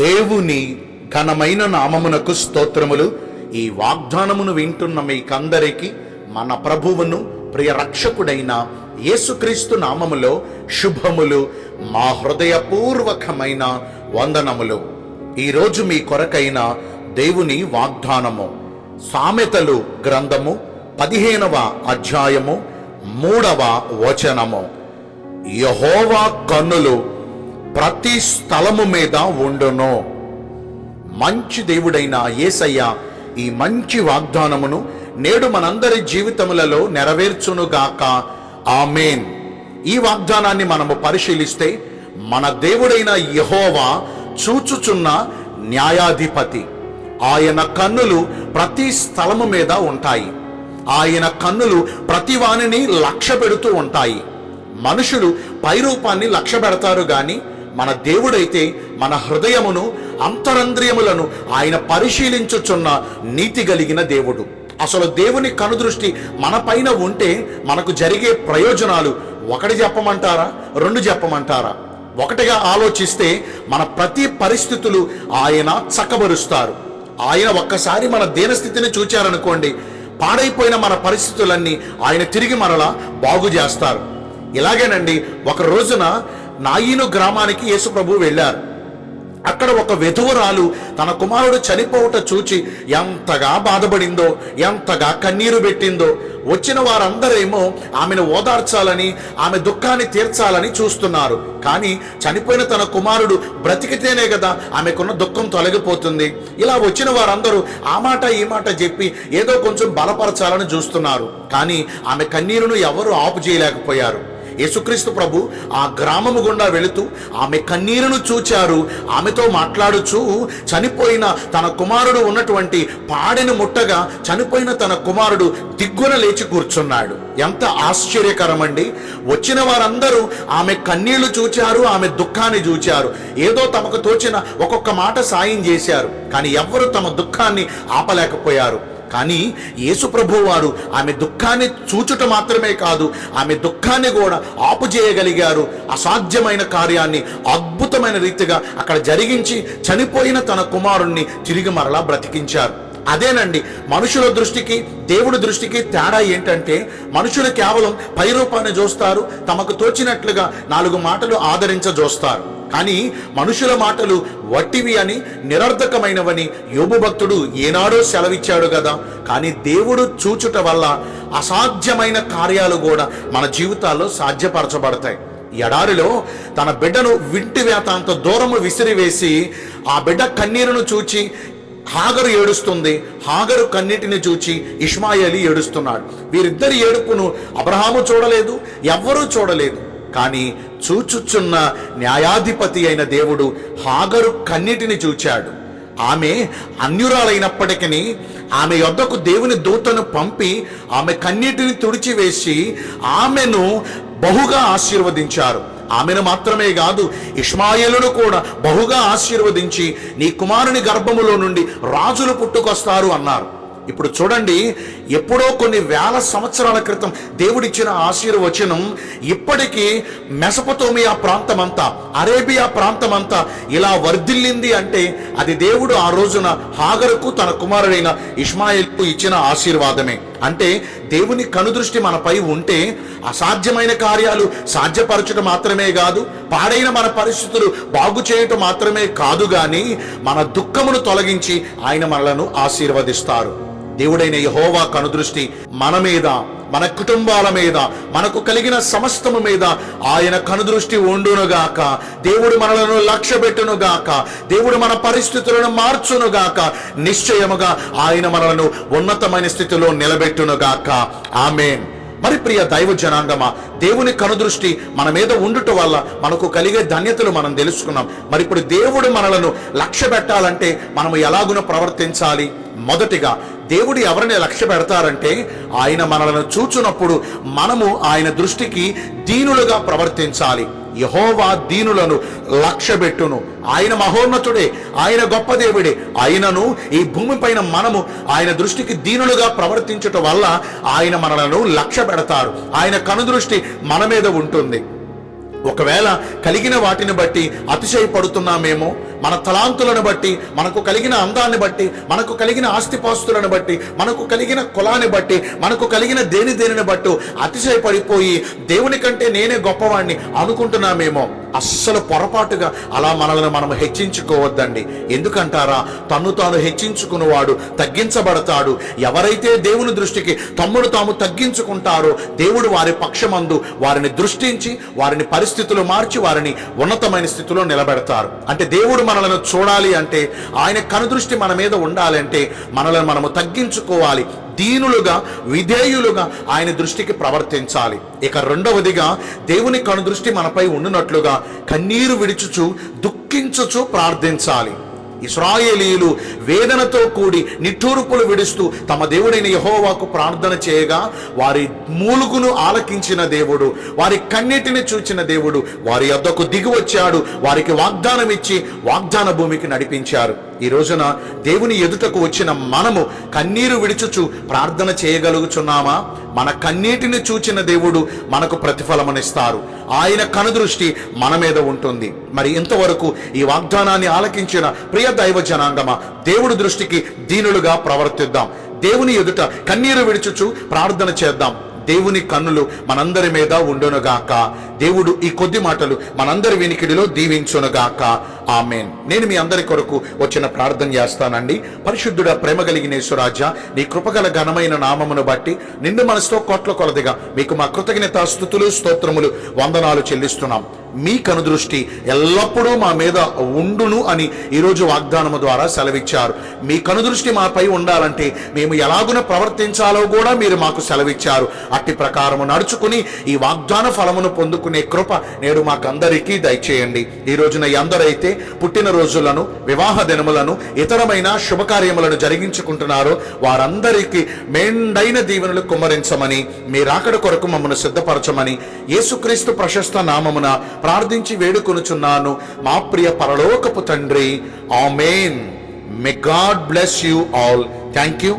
దేవుని ఘనమైన నామమునకు స్తోత్రములు. ఈ వాగ్దానమును వింటున్న మీకందరికీ మన ప్రభువును ప్రియ రక్షకుడైన యేసుక్రీస్తు నామములో శుభములు, మా హృదయపూర్వకమైన వందనములు. ఈరోజు మీ కొరకైన దేవుని వాగ్దానము సామెతలు గ్రంథము 15వ అధ్యాయము 3వ వచనము. యెహోవా కన్నులు ప్రతి స్థలము మీద ఉండును. మంచి దేవుడైన యేసయ్య ఈ మంచి వాగ్దానమును నేడు మనందరి జీవితములలో నెరవేర్చునుగాక. ఆమేన్. ఈ వాగ్దానాన్ని మనము పరిశీలిస్తే, మన దేవుడైన యెహోవా చూచుచున్న న్యాయాధిపతి. ఆయన కన్నులు ప్రతి స్థలము మీద ఉంటాయి. ఆయన కన్నులు ప్రతి వానిని లక్ష్య పెడుతూ ఉంటాయి. మనుషులు పైరూపాన్ని లక్ష్య పెడతారు గాని మన దేవుడైతే మన హృదయమును, అంతరంద్రియములను ఆయన పరిశీలించుచున్న నీతి కలిగిన దేవుడు. అసలు దేవుని కనుదృష్టి మన పైన ఉంటే మనకు జరిగే ప్రయోజనాలు ఒకటి చెప్పమంటారా, రెండు చెప్పమంటారా? ఒకటిగా ఆలోచిస్తే మన ప్రతి పరిస్థితులు ఆయన చక్కబరుస్తారు. ఆయన ఒక్కసారి మన దీనస్థితిని చూచారనుకోండి, పాడైపోయిన మన పరిస్థితులన్నీ ఆయన తిరిగి మరలా బాగు చేస్తారు. ఇలాగేనండి, ఒక రోజున నాయీను గ్రామానికి యేసు ప్రభు వెళ్ళారు. అక్కడ ఒక విధవరాలు తన కుమారుడు చనిపోవట చూచి ఎంతగా బాధపడిందో, ఎంతగా కన్నీరు పెట్టిందో. వచ్చిన వారందరేమో ఆమెను ఓదార్చాలని, ఆమె దుఃఖాన్ని తీర్చాలని చూస్తున్నారు. కానీ చనిపోయిన తన కుమారుడు బ్రతికితేనే కదా ఆమెకున్న దుఃఖం తొలగిపోతుంది. ఇలా వచ్చిన వారందరూ ఆ మాట ఈ మాట చెప్పి ఏదో కొంచెం బలపరచాలని చూస్తున్నారు. కానీ ఆమె కన్నీరును ఎవరు ఆపు చేయలేకపోయారు. యేసుక్రీస్తు ప్రభు ఆ గ్రామము గుండా వెళుతూ ఆమె కన్నీరును చూచారు. ఆమెతో మాట్లాడుచూ చనిపోయిన తన కుమారుడు ఉన్నటువంటి పాడెను ముట్టగా చనిపోయిన తన కుమారుడు దిగ్గున లేచి కూర్చున్నాడు. ఎంత ఆశ్చర్యకరమండి! వచ్చిన వారందరూ ఆమె కన్నీళ్లు చూచారు, ఆమె దుఃఖాన్ని చూచారు. ఏదో తమకు తోచిన ఒక్కొక్క మాట సాయం చేశారు, కానీ ఎవ్వరూ తమ దుఃఖాన్ని ఆపలేకపోయారు. కానీ యేసు ప్రభు వారు ఆమె దుఃఖాన్ని చూచుట మాత్రమే కాదు, ఆమె దుఃఖాన్ని కూడా ఆపు చేయగలిగారు. అసాధ్యమైన కార్యాన్ని అద్భుతమైన రీతిగా అక్కడ జరిగించి చనిపోయిన తన కుమారుణ్ణి తిరిగి మరలా బ్రతికించారు. అదేనండి, మనుషుల దృష్టికి దేవుడి దృష్టికి తేడా ఏంటంటే, మనుషులు కేవలం పైరూపాన్ని చూస్తారు, తమకు తోచినట్లుగా 4 మాటలు ఆదరించజోస్తారు. కానీ మనుషుల మాటలు వట్టివి అని, నిరర్ధకమైనవని యోబు భక్తుడు ఏనాడో సెలవిచ్చాడు కదా. కానీ దేవుడు చూచుట వల్ల అసాధ్యమైన కార్యాలు కూడా మన జీవితాల్లో సాధ్యపరచబడతాయి. ఎడారిలో తన బిడ్డను వింటి వేతాంత దూరము విసిరివేసి ఆ బిడ్డ కన్నీరును చూచి హాగరు ఏడుస్తుంది. హాగరు కన్నీటిని చూచి ఇష్మాయేలు ఏడుస్తున్నాడు. వీరిద్దరి ఏడుపును అబ్రహాము చూడలేదు, ఎవ్వరూ చూడలేదు. కానీ చూచుచున్న న్యాయాధిపతి అయిన దేవుడు హాగరు కన్నీటిని చూచాడు. ఆమె అన్యురాలైనప్పటికీ ఆమె యొద్దకు దేవుని దూతను పంపి ఆమె కన్నీటిని తుడిచివేసి ఆమెను బహుగా ఆశీర్వదించారు. ఆమెను మాత్రమే కాదు, ఇష్మాయేలును కూడా బహుగా ఆశీర్వదించి నీ కుమారుని గర్భములో నుండి రాజులు పుట్టుకొస్తారు అన్నారు. ఇప్పుడు చూడండి, ఎప్పుడో కొన్ని వేల సంవత్సరాల క్రితం దేవుడిచ్చిన ఆశీర్వచనం ఇప్పటికీ మెసొపొతేమియా ప్రాంతమంతా, అరేబియా ప్రాంతమంతా ఇలా వర్ధిల్లింది అంటే అది దేవుడు ఆ రోజున హాగరుకు తన కుమారుడైన ఇష్మాయేలుకు ఇచ్చిన ఆశీర్వాదమే. అంటే దేవుని కనుదృష్టి మనపై ఉంటే అసాధ్యమైన కార్యాలు సాధ్యపరచడం మాత్రమే కాదు, పాడైన మన పరిస్థితులు బాగు చేయటం మాత్రమే కాదు, గాని మన దుఃఖమును తొలగించి ఆయన మనలను ఆశీర్వదిస్తారు. దేవుడైన యెహోవా కనుదృష్టి మన మీద, మన కుటుంబాల మీద, మనకు కలిగిన సమస్తము మీద ఆయన కనుదృష్టి ఉండునుగాక. దేవుడు మనలను లక్ష్యపెట్టునుగాక. దేవుడు మన పరిస్థితులను మార్చునుగాక. నిశ్చయముగా ఆయన మనలను ఉన్నతమైన స్థితిలో నిలబెట్టునుగాక. ఆమేన్. మరి ప్రియ దైవ జనాంగమా, దేవుని కనుదృష్టి మన మీద ఉండుట వల్ల మనకు కలిగే ధన్యతలు మనం తెలుసుకున్నాం. మరి ఇప్పుడు దేవుడు మనలను లక్ష్య పెట్టాలంటే మనము ఎలాగున ప్రవర్తించాలి? మొదటిగా దేవుడు ఎవరిని లక్ష్య పెడతారంటే, ఆయన మనలను చూచునప్పుడు మనము ఆయన దృష్టికి దీనులుగా ప్రవర్తించాలి. యెహోవా దీనులను లక్ష్యబెట్టును. ఆయన మహోన్నతుడే, ఆయన గొప్ప దేవుడే. ఆయనను ఈ భూమిపైన మనము ఆయన దృష్టికి దీనులుగా ప్రవర్తించటం వల్ల ఆయన మనలను లక్ష్య పెడతారు. ఆయన కనుదృష్టి మన మీద ఉంటుంది. ఒకవేళ కలిగిన వాటిని బట్టి అతిశయపడుతున్నామేమో, మన తలాంతులను బట్టి, మనకు కలిగిన అందాన్ని బట్టి, మనకు కలిగిన ఆస్తిపాస్తులను బట్టి, మనకు కలిగిన కులాన్ని బట్టి, మనకు కలిగిన దేనిని బట్టి అతిశయపడిపోయి దేవుని కంటే నేనే గొప్పవాడిని అనుకుంటున్నామేమో. అస్సలు పొరపాటుగా అలా మనల్ని మనం హెచ్చించుకోవద్దండి. ఎందుకంటారా, తన్ను తాను హెచ్చించుకున్నవాడు తగ్గించబడతాడు. ఎవరైతే దేవుని దృష్టికి తమ్ముడు తాము తగ్గించుకుంటారో దేవుడు వారి పక్షమందు వారిని దృష్టించి వారిని పరిస్థితులు మార్చి వారిని ఉన్నతమైన స్థితిలో నిలబెడతారు. అంటే దేవుడు మనలను చూడాలి అంటే, ఆయన కనుదృష్టి మన మీద ఉండాలంటే మనలను మనము తగ్గించుకోవాలి, దీనులుగా విధేయులుగా ఆయన దృష్టికి ప్రవర్తించాలి. ఇక రెండవదిగా, దేవుని కనుదృష్టి మనపై ఉండునట్లుగా కన్నీరు విడుచుచు దుఃఖించుచు ప్రార్థించాలి. ఇశ్రాయేలీయులు వేదనతో కూడి నిట్టూర్పులు విడుస్తూ తమ దేవుడైన యెహోవాకు ప్రార్థన చేయగా వారి మూలుగును ఆలకించిన దేవుడు, వారి కన్నీటిని చూచిన దేవుడు వారి యొద్దకు దిగి వచ్చాడు. వారికి వాగ్దానం ఇచ్చి వాగ్దాన భూమికి నడిపించారు. ఈ రోజున దేవుని ఎదుటకు వచ్చిన మనము కన్నీరు విడుచుచు ప్రార్థన చేయగలుగుచున్నామా? మన కన్నీటిని చూచిన దేవుడు మనకు ప్రతిఫలమునిస్తారు. ఆయన కనుదృష్టి మన మీద ఉంటుంది. మరి ఇంతవరకు ఈ వాగ్దానాన్ని ఆలకించిన ప్రియ దైవ జనాంగమా, దేవుడి దృష్టికి దీనులుగా ప్రవర్తిద్దాం. దేవుని ఎదుట కన్నీరు విడుచుచు ప్రార్థన చేద్దాం. దేవుని కన్నులు మనందరి మీద ఉండునుగాక. దేవుడు ఈ కొద్ది మాటలు మనందరి వినికిడిలో దీవించునుగాక. ఆమేన్. నేను మీ అందరి కొరకు వచ్చిన ప్రార్థన చేస్తానండి. పరిశుద్ధుడ, ప్రేమ కలిగిన యేసురాజా, నీ కృపగల ఘనమైన నామమును బట్టి నిండు మనసుతో కోట్ల కొలదిగా మీకు మా కృతజ్ఞతా స్తుతులు స్తోత్రములు వందనాలు చెల్లిస్తున్నాం. మీ కనుదృష్టి ఎల్లప్పుడూ మా మీద ఉండును అని ఈరోజు వాగ్దానము ద్వారా సెలవిచ్చారు. మీ కనుదృష్టి మాపై ఉండాలంటే మేము ఎలాగున ప్రవర్తించాలో కూడా మీరు మాకు సెలవిచ్చారు. అట్టి ప్రకారము నడుచుకుని ఈ వాగ్దాన ఫలమును పొందుకునే కృప నేడు మాకందరికీ దయచేయండి. ఈ రోజున ఎందరైతే పుట్టినరోజులను, వివాహ దినములను, ఇతరమైన శుభకార్యములను జరిగించుకుంటున్నారో వారందరికీ మెండైన దీవెనలు కుమ్మరించమని, మీ రాకడ కొరకు మమ్మను సిద్ధపరచమని యేసుక్రీస్తు ప్రశస్త నామమున ప్రార్థించి వేడుకొనుచున్నాను మా ప్రియ పరలోకపు తండ్రి. Amen. May God bless you all. Thank you.